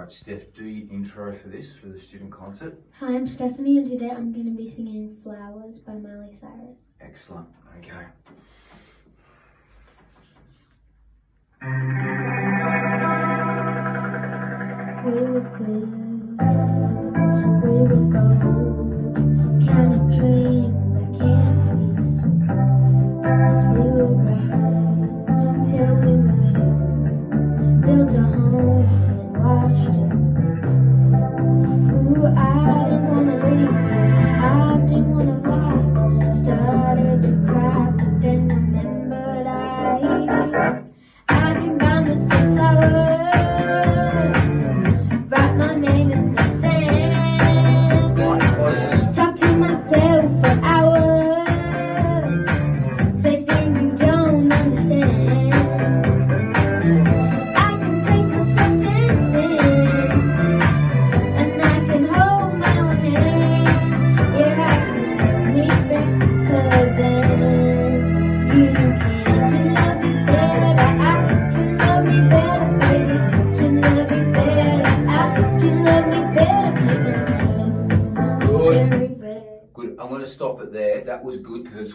Alright, Steph, do your intro for this, for the student concert. Hi, I'm Stephanie, and today I'm going to be singing Flowers by Miley Cyrus. Excellent. Okay. We were good, we were gold, kind of dream that can't be sold. We were right till we met, built a home and watched it. Ooh, I didn't wanna leave, I didn't wanna lie. Started to cry, but then remembered I can buy myself flowers. Write my name in the sand. Talk to myself for hours. Say things you don't understand. I can take myself dancing, and I can hold my own hand. Yeah, I can make me better than you can. Can love me better. I can love me better, baby. Can love me better. Can love me better. Good. Good. I'm going to stop it there. That was good because it's